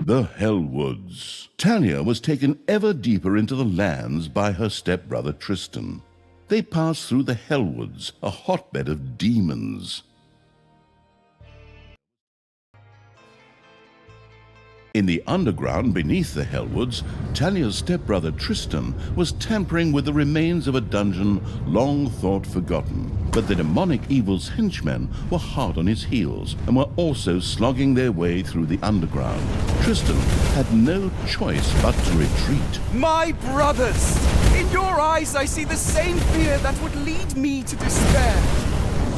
The Hellwoods. Thalya was taken ever deeper into the lands by her stepbrother Tristan. They passed through the Hellwoods, a hotbed of demons. In the underground beneath the Hellwoods, Thalya's stepbrother Tristan was tampering with the remains of a dungeon long thought forgotten. But the demonic evil's henchmen were hard on his heels and were also slogging their way through the underground. Tristan had no choice but to retreat. My brothers! In your eyes I see the same fear that would lead me to despair.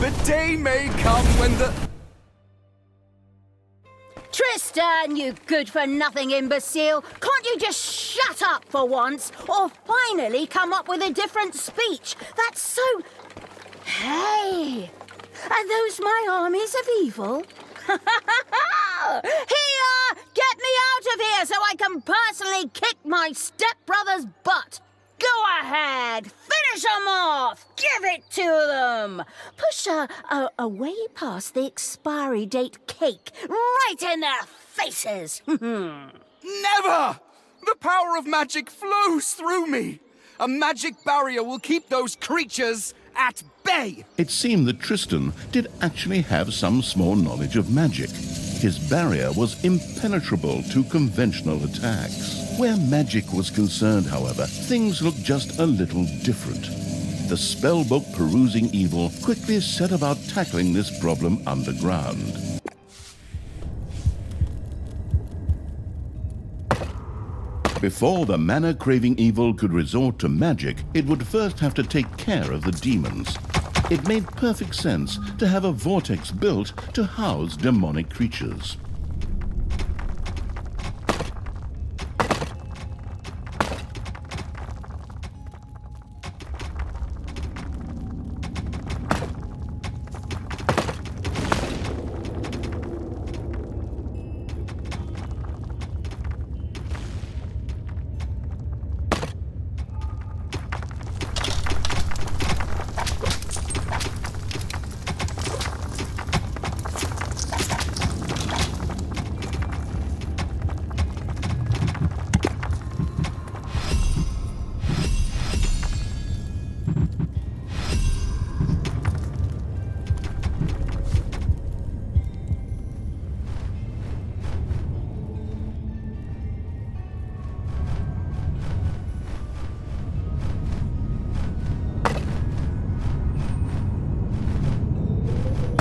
The day may come when the... Tristan, you good-for-nothing imbecile! Can't you just shut up for once? Or finally come up with a different speech? That's so... Hey! Are those my armies of evil? Here! Get me out of here so I can personally kick my stepbrother's butt! Go ahead! Finish them off! Give it to them! Push away past the expiry date cake, right in their faces! Never! The power of magic flows through me! A magic barrier will keep those creatures at bay! It seemed that Tristan did actually have some small knowledge of magic. His barrier was impenetrable to conventional attacks. Where magic was concerned, however, things looked just a little different. The spellbook perusing evil quickly set about tackling this problem underground. Before the mana-craving evil could resort to magic, it would first have to take care of the demons. It made perfect sense to have a vortex built to house demonic creatures.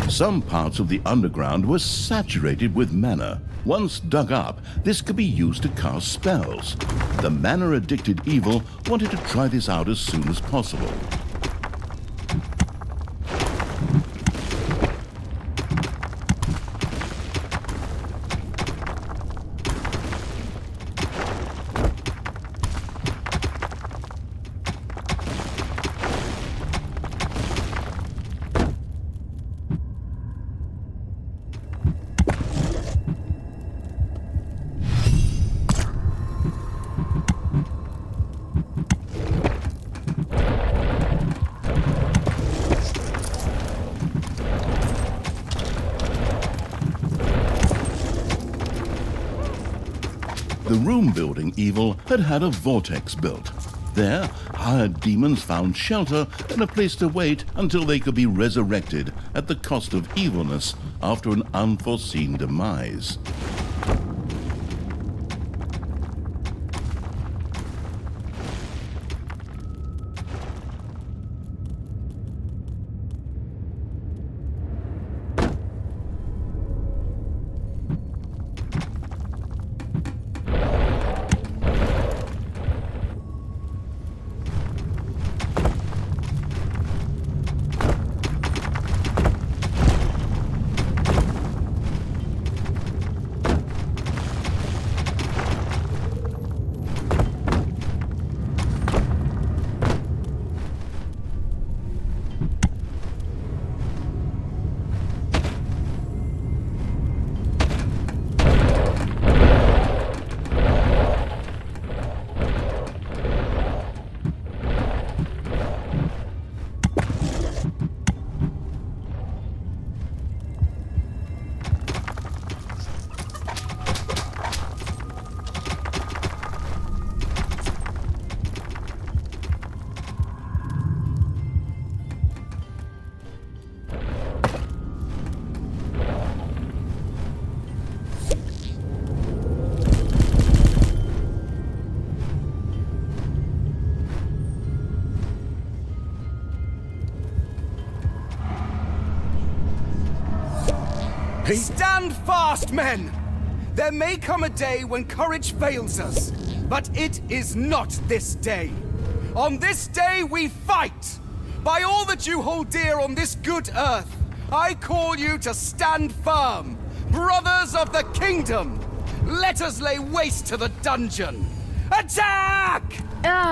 Some parts of the underground were saturated with mana. Once dug up, this could be used to cast spells. The mana-addicted evil wanted to try this out as soon as possible. The room-building evil had had a vortex built. There, hired demons found shelter and a place to wait until they could be resurrected at the cost of evilness after an unforeseen demise. Stand fast, men! There may come a day when courage fails us, but it is not this day. On this day we fight! By all that you hold dear on this good earth, I call you to stand firm! Brothers of the kingdom! Let us lay waste to the dungeon! Attack!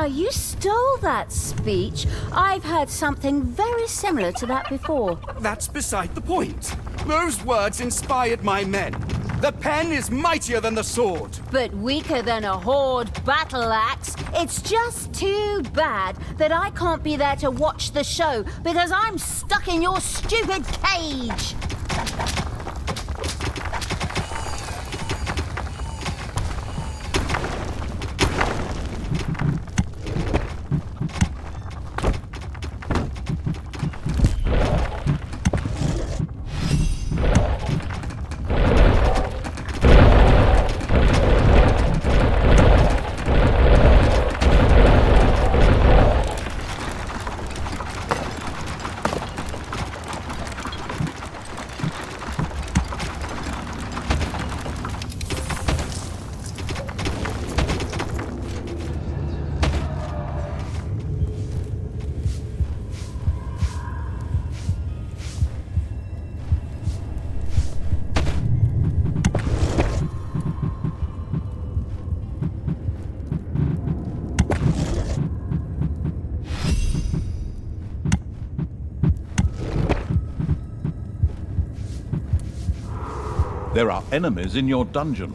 You stole that speech. I've heard something very similar to that before. That's beside the point. Those words inspired my men. The pen is mightier than the sword. But weaker than a horde battle axe. It's just too bad that I can't be there to watch the show because I'm stuck in your stupid cage. There are enemies in your dungeon.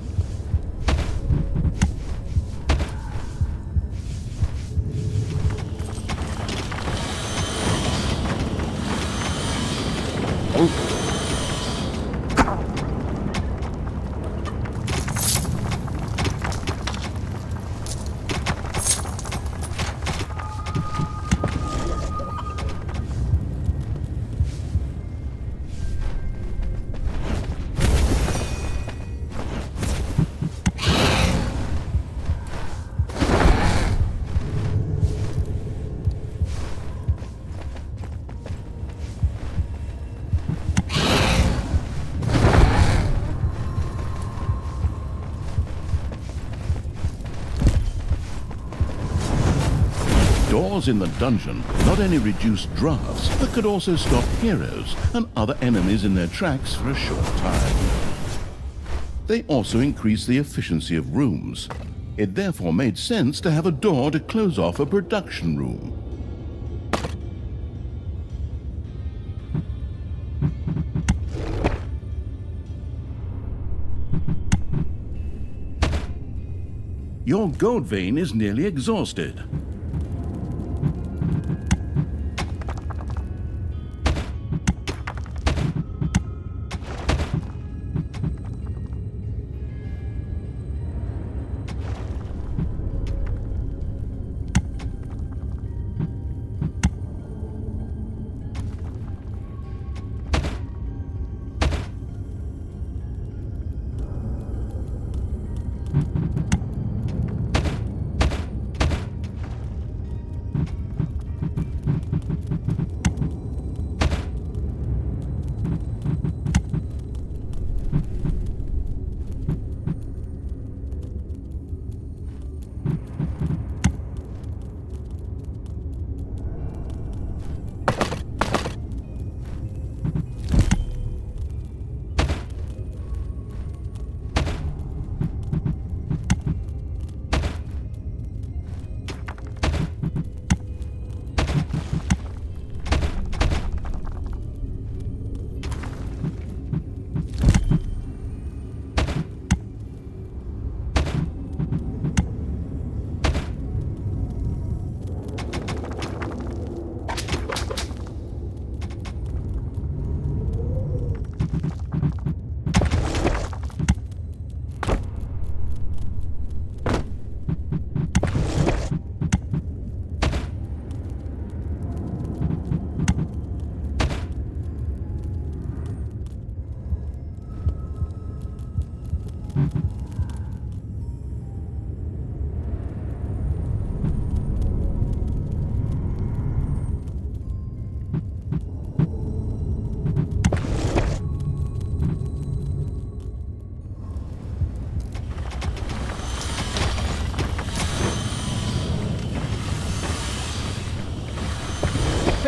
Doors in the dungeon not only reduce drafts, but could also stop heroes and other enemies in their tracks for a short time. They also increase the efficiency of rooms. It therefore made sense to have a door to close off a production room. Your gold vein is nearly exhausted.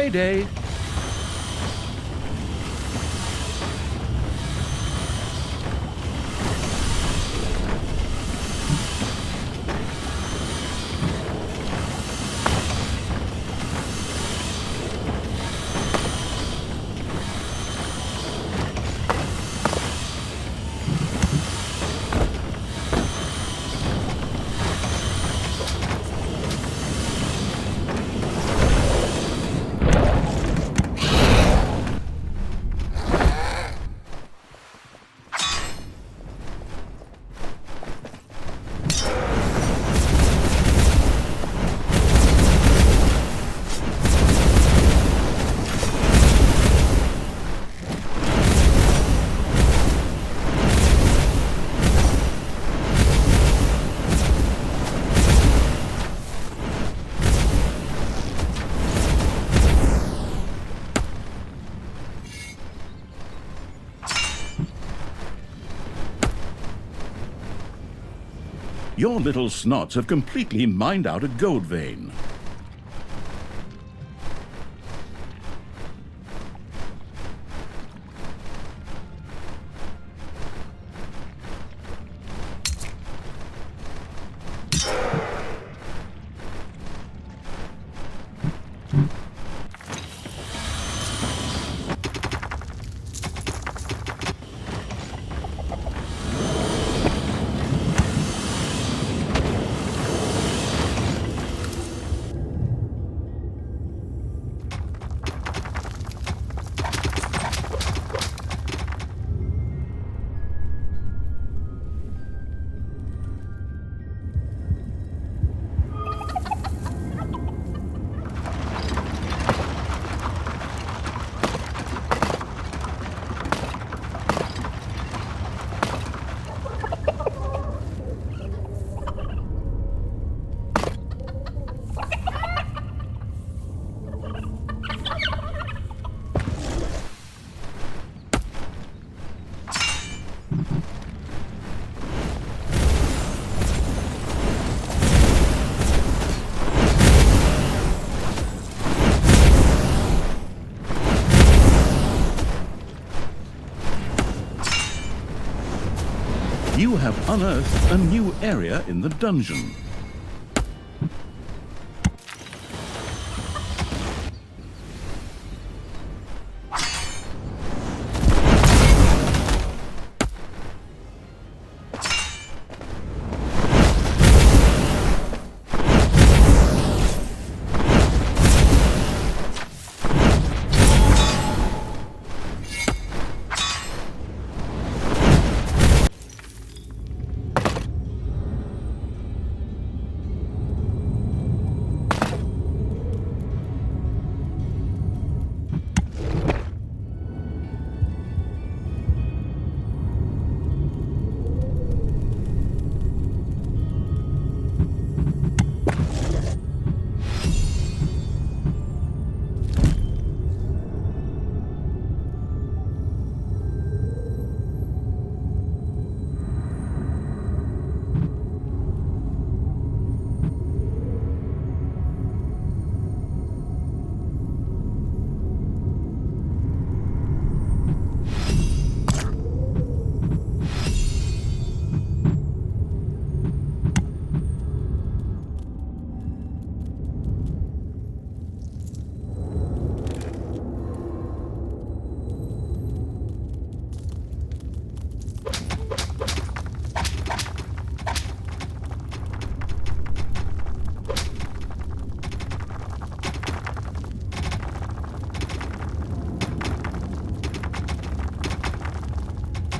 payday. Your little snots have completely mined out a gold vein. You have unearthed a new area in the dungeon.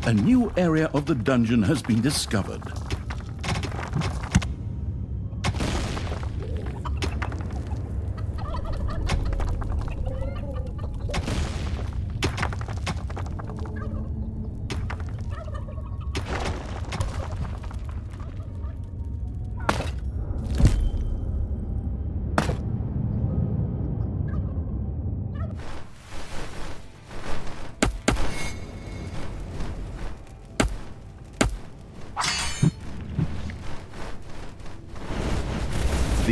A new area of the dungeon has been discovered.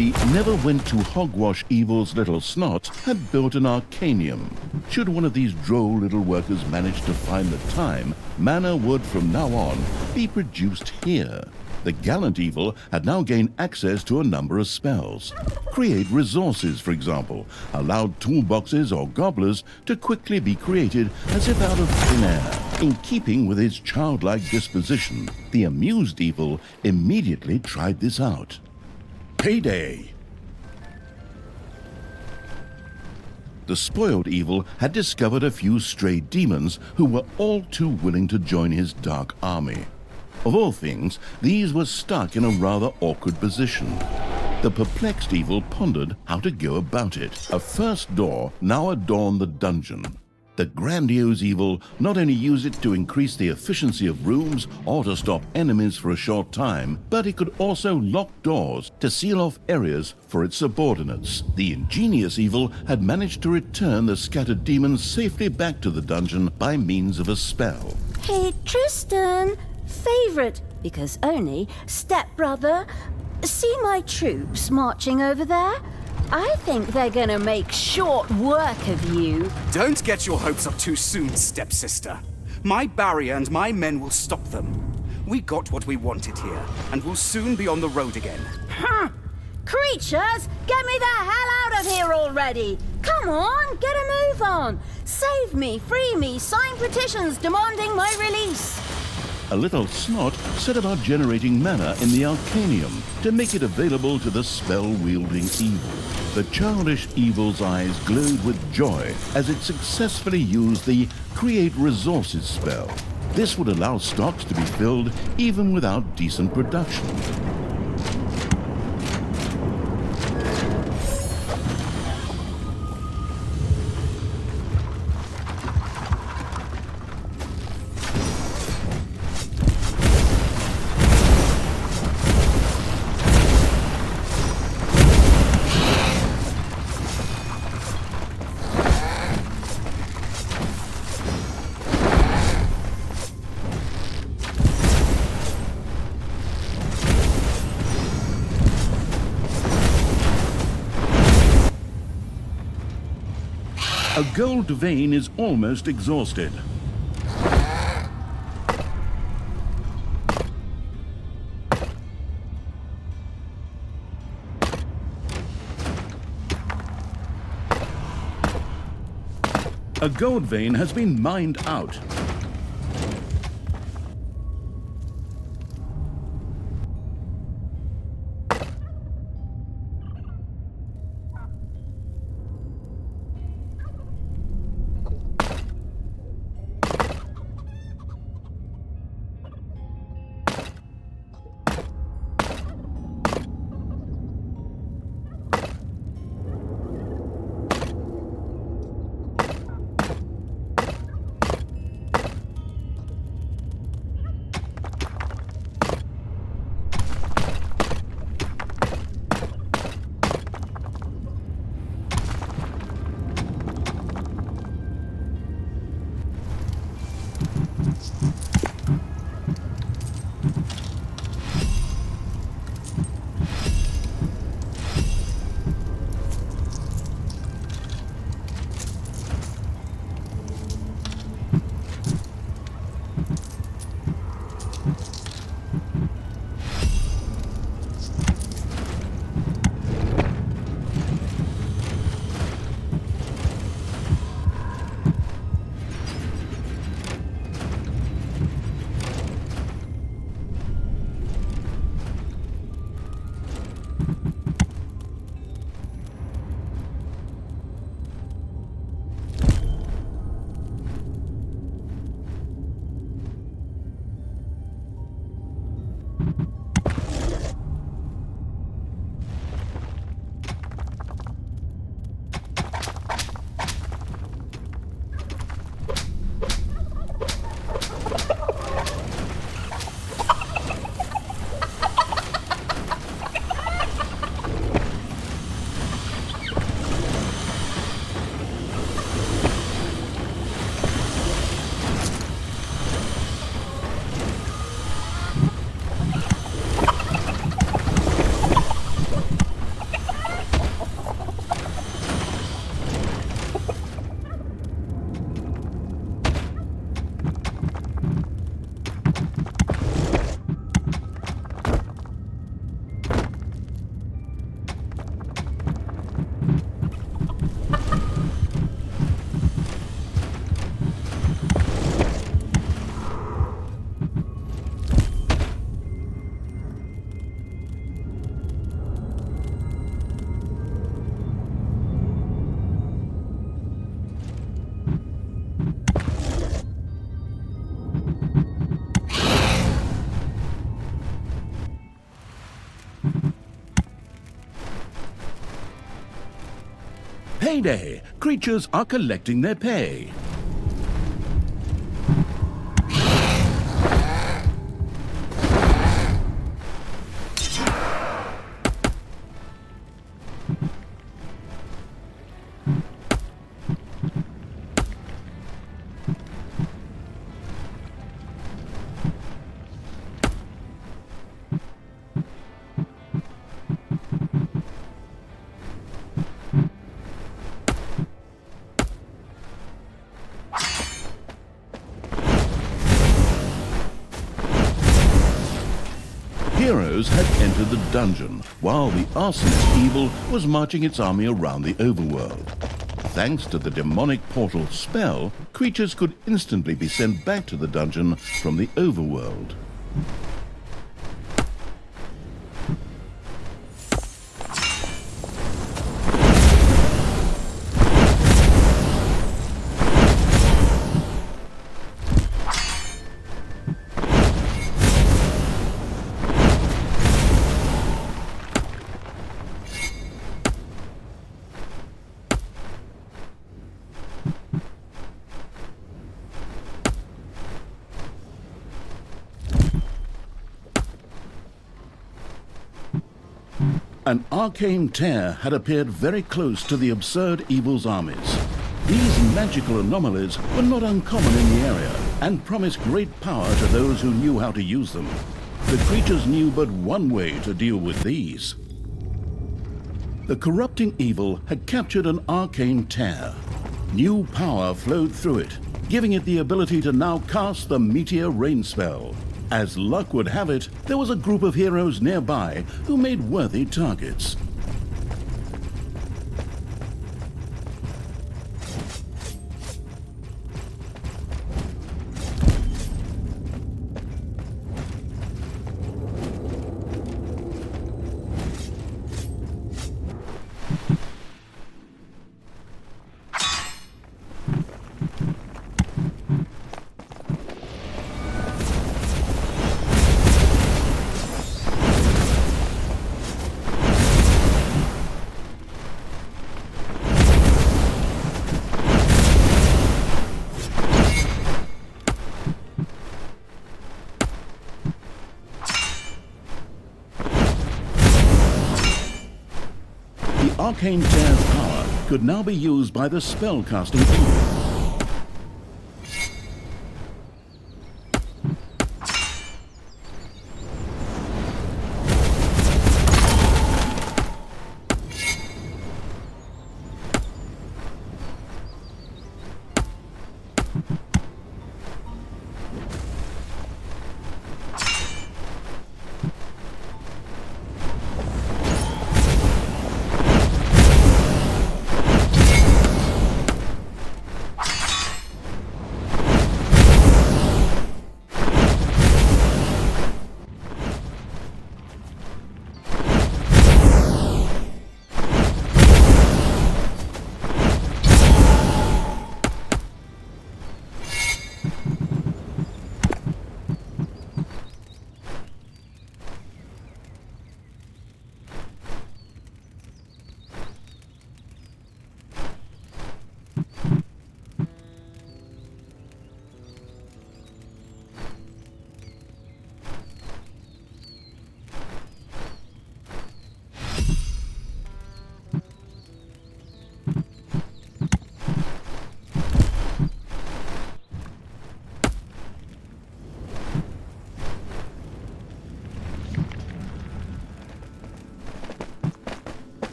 The never-went-to-hogwash evil's little snot had built an arcanium. Should one of these droll little workers manage to find the time, mana would from now on be produced here. The gallant evil had now gained access to a number of spells. Create resources, for example, allowed toolboxes or gobblers to quickly be created as if out of thin air. In keeping with his childlike disposition, the amused evil immediately tried this out. Payday! The spoiled evil had discovered a few stray demons who were all too willing to join his dark army. Of all things, these were stuck in a rather awkward position. The perplexed evil pondered how to go about it. A first door now adorned the dungeon. The grandiose evil not only used it to increase the efficiency of rooms or to stop enemies for a short time, but it could also lock doors to seal off areas for its subordinates. The ingenious evil had managed to return the scattered demons safely back to the dungeon by means of a spell. Hey, Tristan! Favorite, because only, stepbrother. See my troops marching over there? I think they're gonna make short work of you. Don't get your hopes up too soon, stepsister. My barrier and my men will stop them. We got what we wanted here, and we'll soon be on the road again. Creatures, get me the hell out of here already! Come on, get a move on! Save me, free me, sign petitions demanding my release! A little snot set about generating mana in the Arcanium to make it available to the spell-wielding evil. The childish evil's eyes glowed with joy as it successfully used the Create Resources spell. This would allow stocks to be filled even without decent production. A gold vein is almost exhausted. A gold vein has been mined out. Payday! Creatures are collecting their pay. Heroes had entered the dungeon, while the arsonist evil was marching its army around the overworld. Thanks to the demonic portal spell, creatures could instantly be sent back to the dungeon from the overworld. An arcane tear had appeared very close to the absurd evil's armies. These magical anomalies were not uncommon in the area and promised great power to those who knew how to use them. The creatures knew but one way to deal with these. The corrupting evil had captured an arcane tear. New power flowed through it, giving it the ability to now cast the Meteor Rain spell. As luck would have it, there was a group of heroes nearby who made worthy targets. Arcane Tear's power could now be used by the spellcasting evil.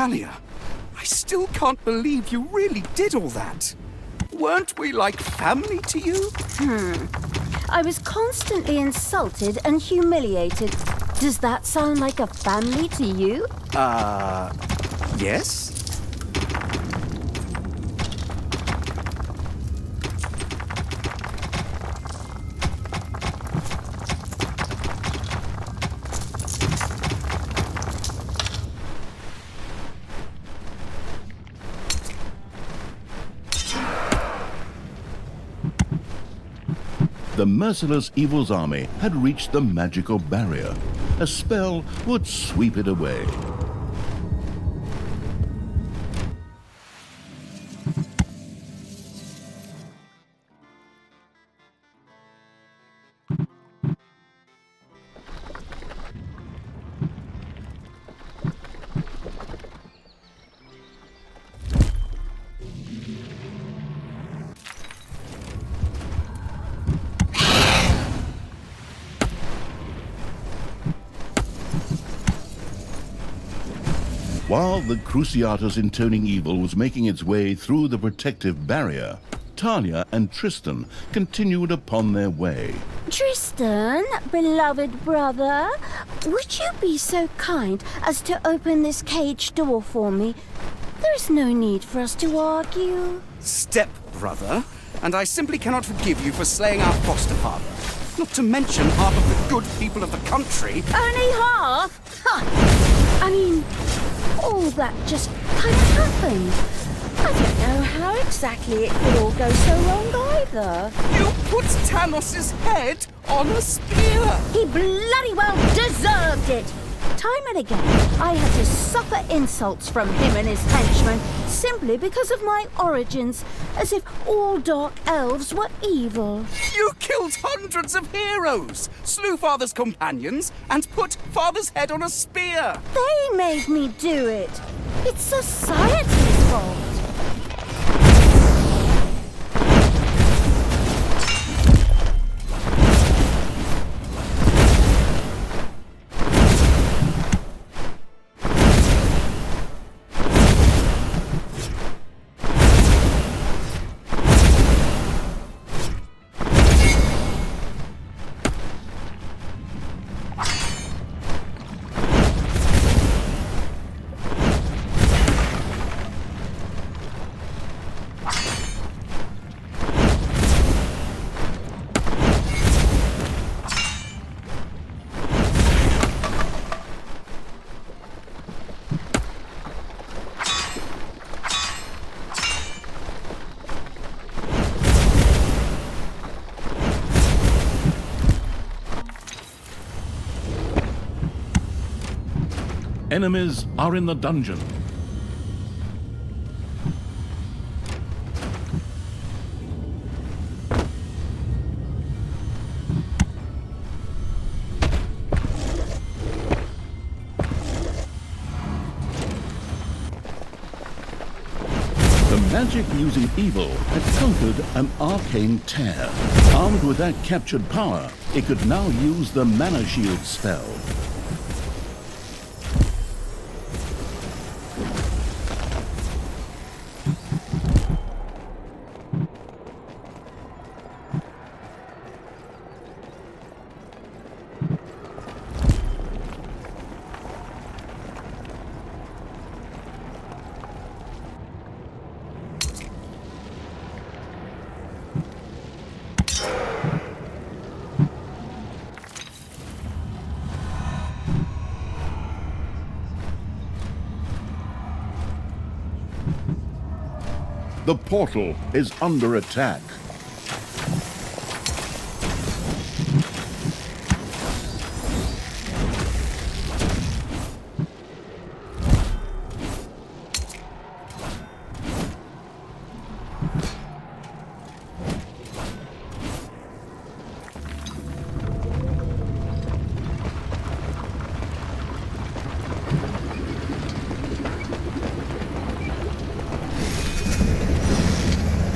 Thalya, I still can't believe you really did all that. Weren't we like family to you? I was constantly insulted and humiliated. Does that sound like a family to you? Yes? The merciless evil's army had reached the magical barrier. A spell would sweep it away. While the Cruciatus intoning evil was making its way through the protective barrier, Thalya and Tristan continued upon their way. Tristan, beloved brother, would you be so kind as to open this cage door for me? There is no need for us to argue. Step-brother, and I simply cannot forgive you for slaying our foster father. Not to mention half of the good people of the country. Only half? Huh. I mean, all that just kind of happened. I don't know how exactly it could all go so wrong either. You put Tanos's head on a spear! He bloody well deserved it! Time and again, I had to suffer insults from him and his henchmen simply because of my origins, as if all Dark Elves were evil. You killed hundreds of heroes, slew Father's companions, and put Father's head on a spear! They made me do it! It's society's fault! Enemies are in the dungeon. The magic using evil had conquered an arcane tear. Armed with that captured power, it could now use the mana shield spell. The portal is under attack.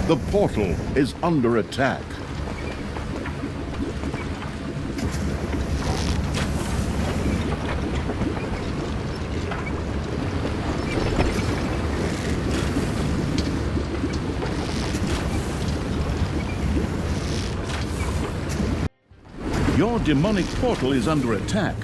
The portal is under attack. Your demonic portal is under attack.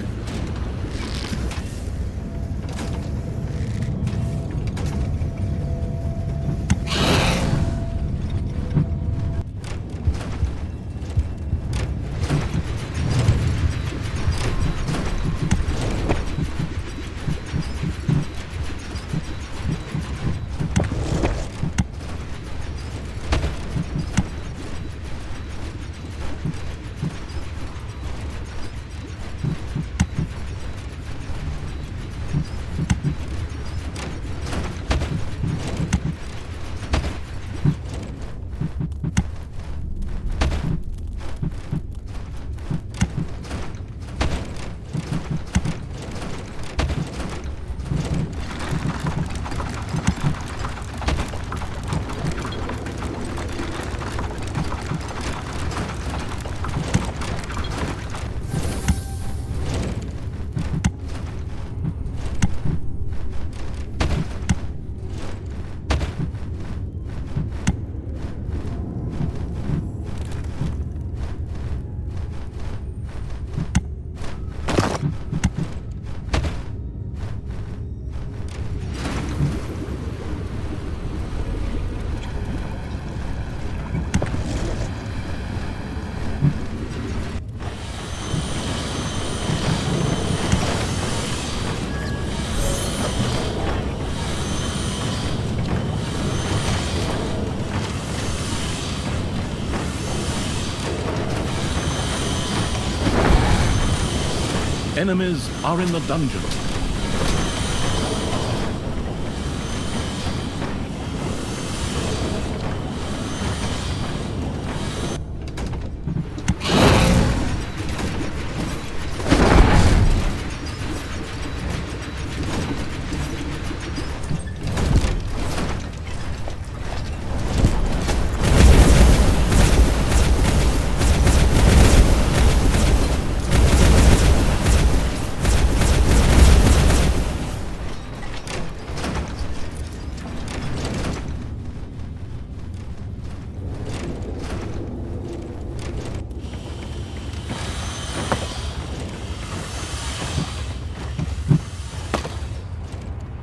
Enemies are in the dungeon.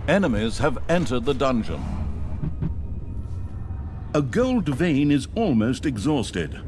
Enemies have entered the dungeon. A gold vein is almost exhausted.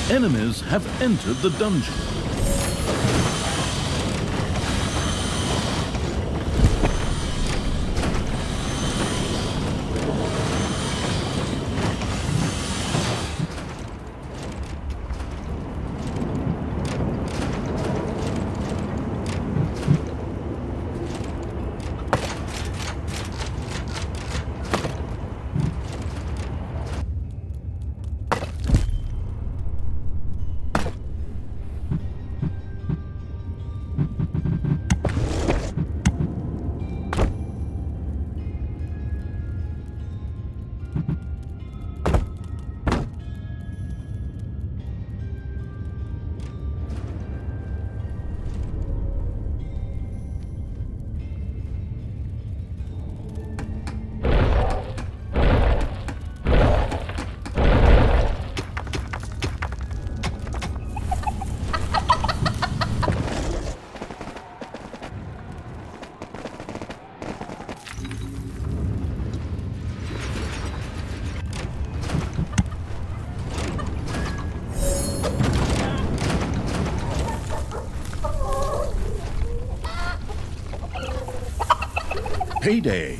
Enemies have entered the dungeon. payday.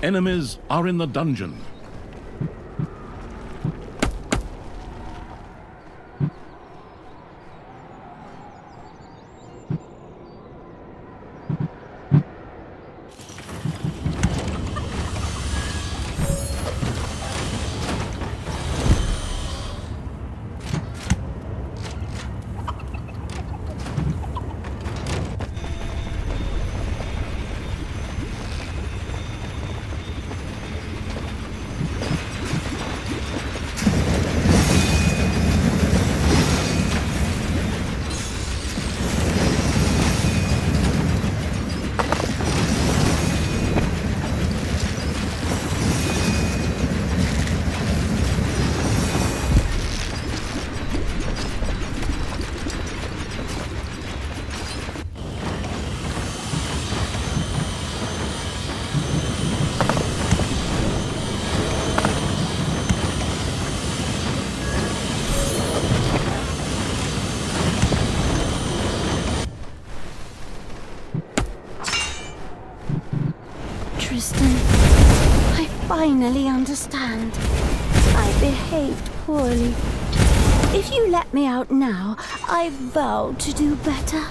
Enemies are in the dungeon. Tristan, I finally understand. I behaved poorly. If you let me out now, I vow to do better.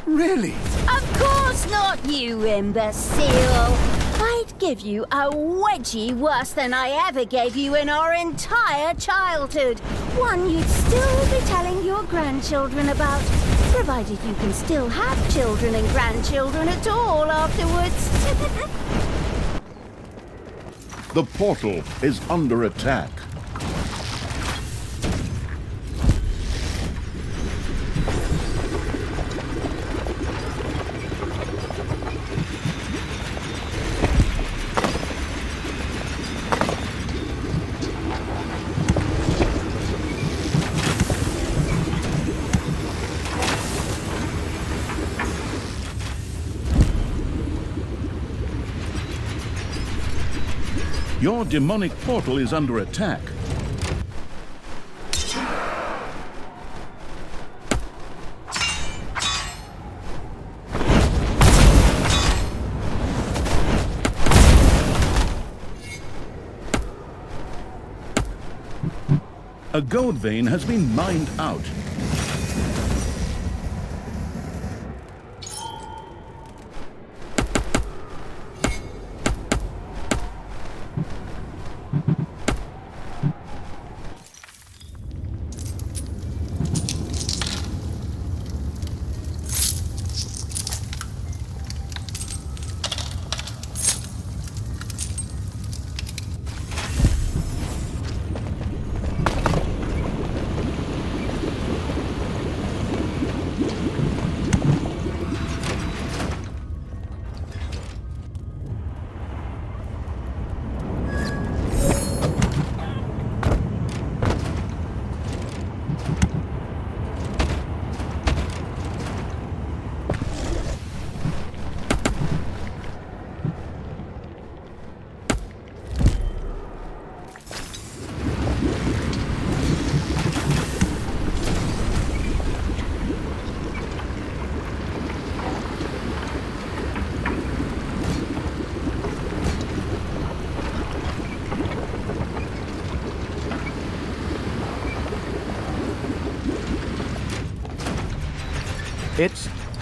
Really? Of course not, you imbecile! I'd give you a wedgie worse than I ever gave you in our entire childhood. One you'd still be telling your grandchildren about, provided you can still have children and grandchildren at all afterwards. The portal is under attack. Your demonic portal is under attack. A gold vein has been mined out.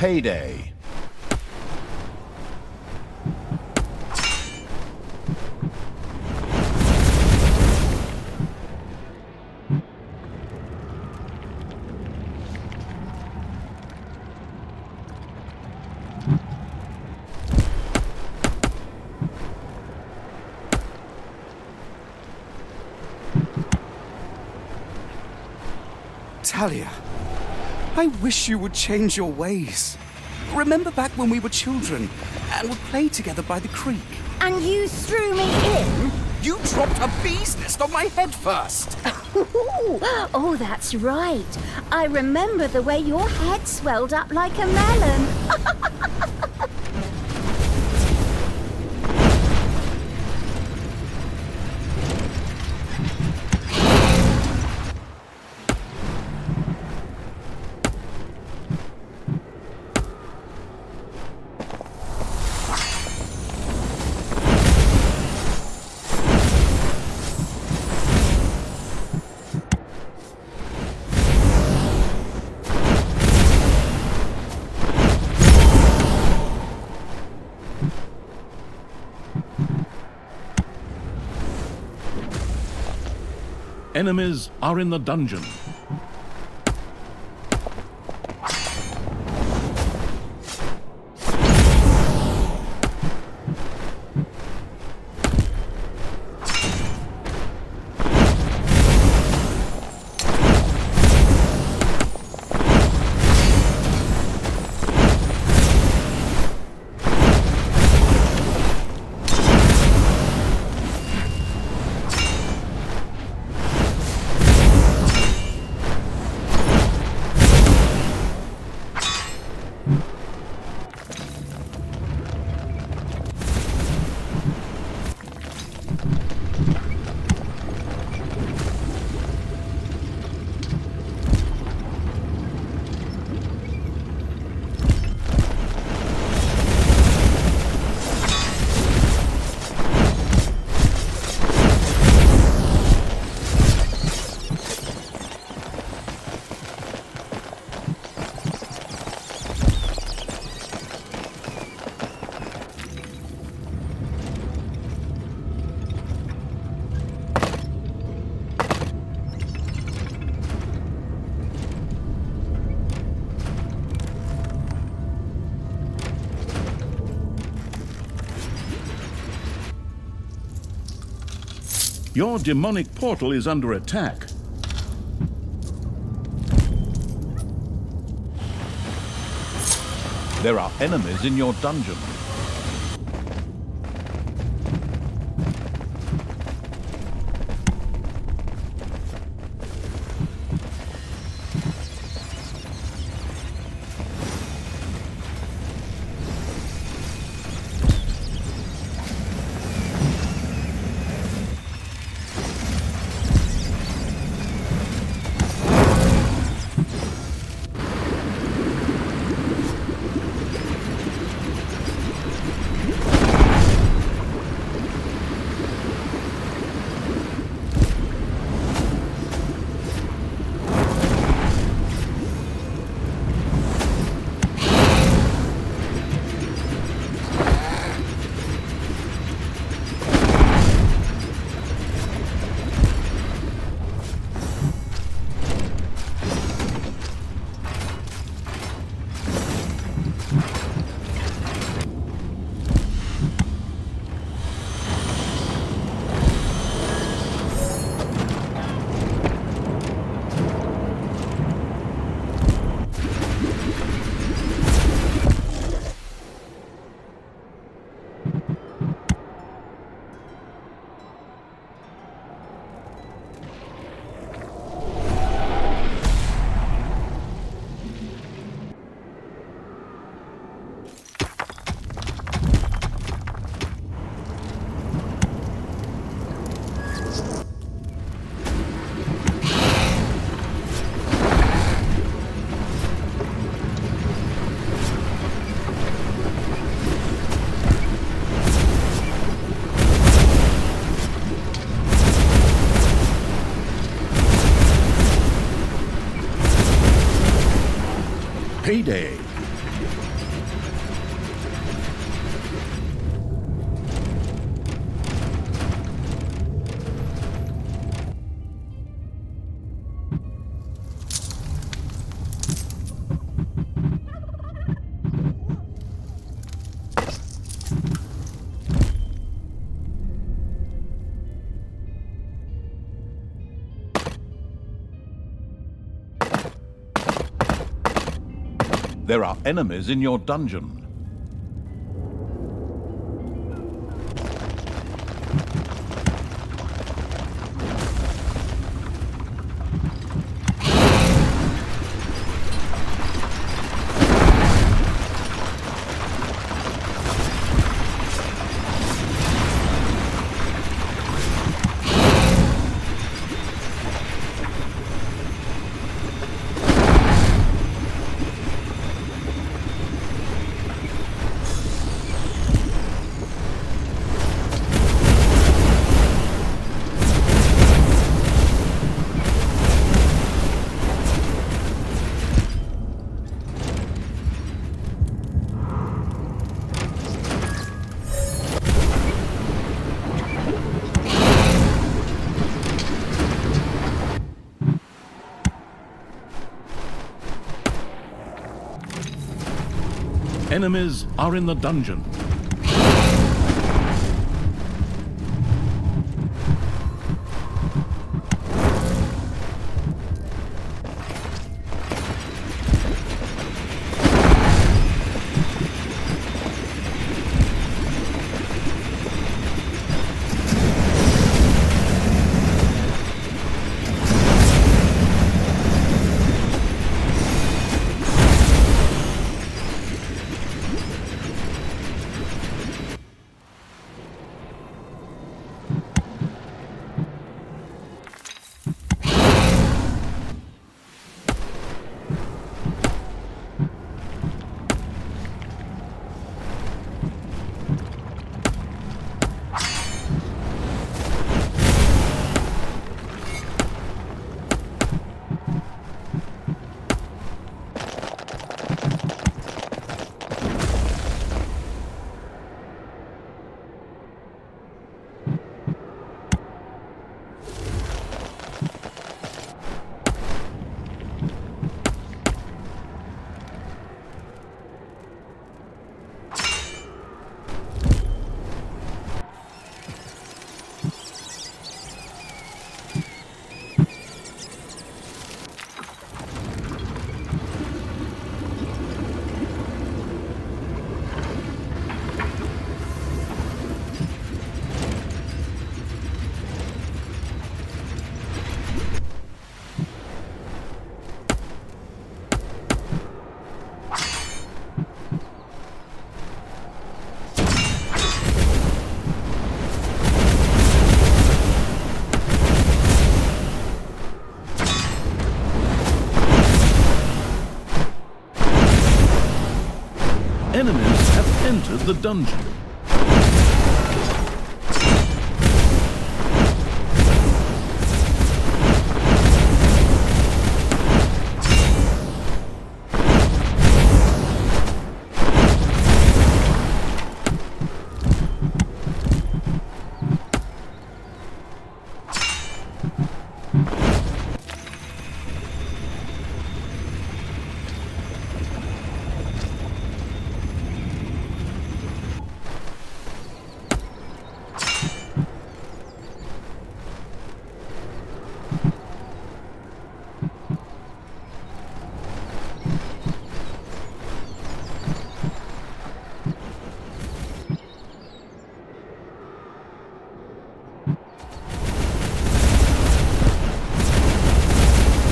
Payday. Thalya, I wish you would change your ways. Remember back when we were children and would play together by the creek? And you threw me in? You dropped a bee's nest on my head first. Oh, that's right. I remember the way your head swelled up like a melon. Enemies are in the dungeon. Your demonic portal is under attack. There are enemies in your dungeon. Payday. There are enemies in your dungeon. Enemies are in the dungeon. Enemies have entered the dungeon.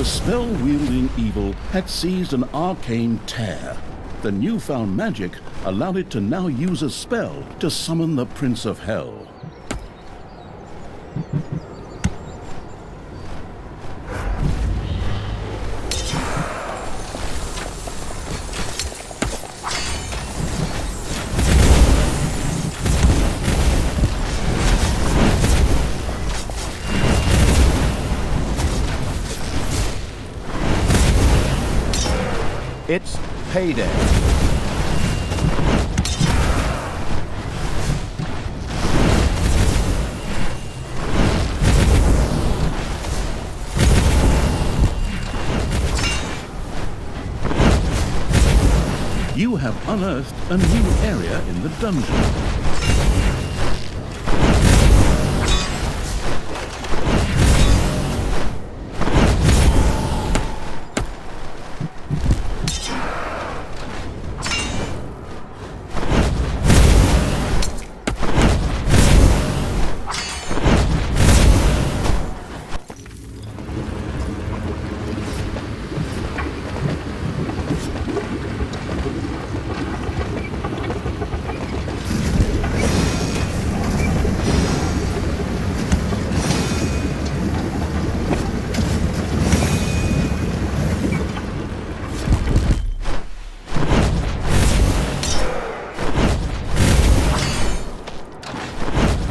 The spell-wielding evil had seized an arcane tear. The newfound magic allowed it to now use a spell to summon the Prince of Hell. It's payday. unearthed a new area in the dungeon.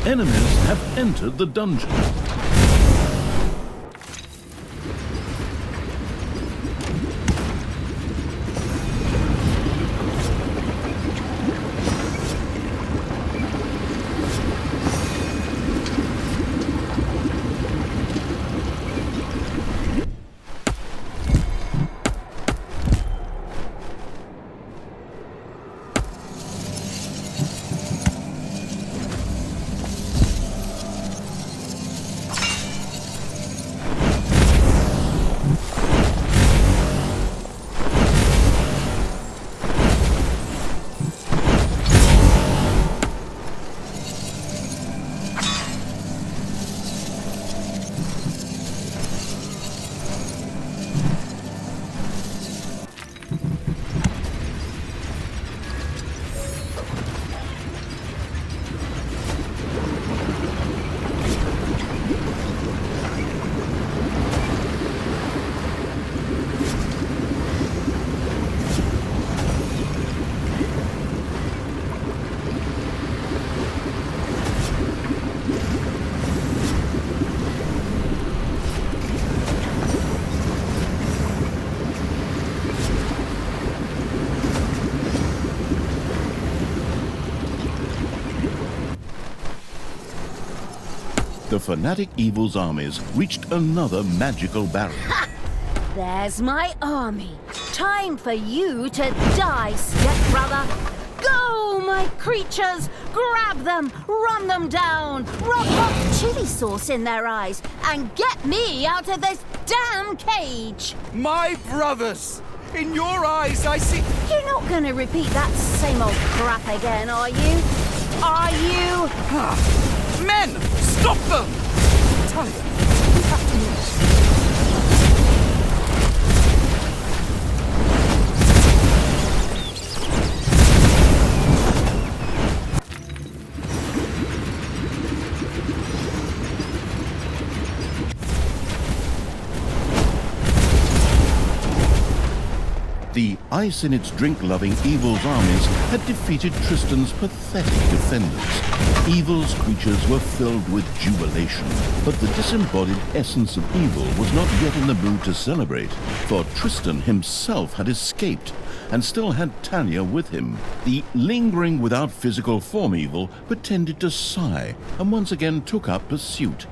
Enemies have entered the dungeon. The fanatic evil's armies reached another magical barrier. There's my army. Time for you to die, stepbrother. Go, my creatures! Grab them, run them down, rub hot chili sauce in their eyes, and get me out of this damn cage! My brothers! In your eyes, I see... You're not gonna repeat that same old crap again, are you? Are you? Men! Stop them! Thalya, we have to move. The ice-in-its-drink-loving Evil's armies had defeated Tristan's pathetic defenders. Evil's creatures were filled with jubilation, but the disembodied essence of Evil was not yet in the mood to celebrate, for Tristan himself had escaped and still had Thalya with him. The lingering without physical form Evil pretended to sigh and once again took up pursuit.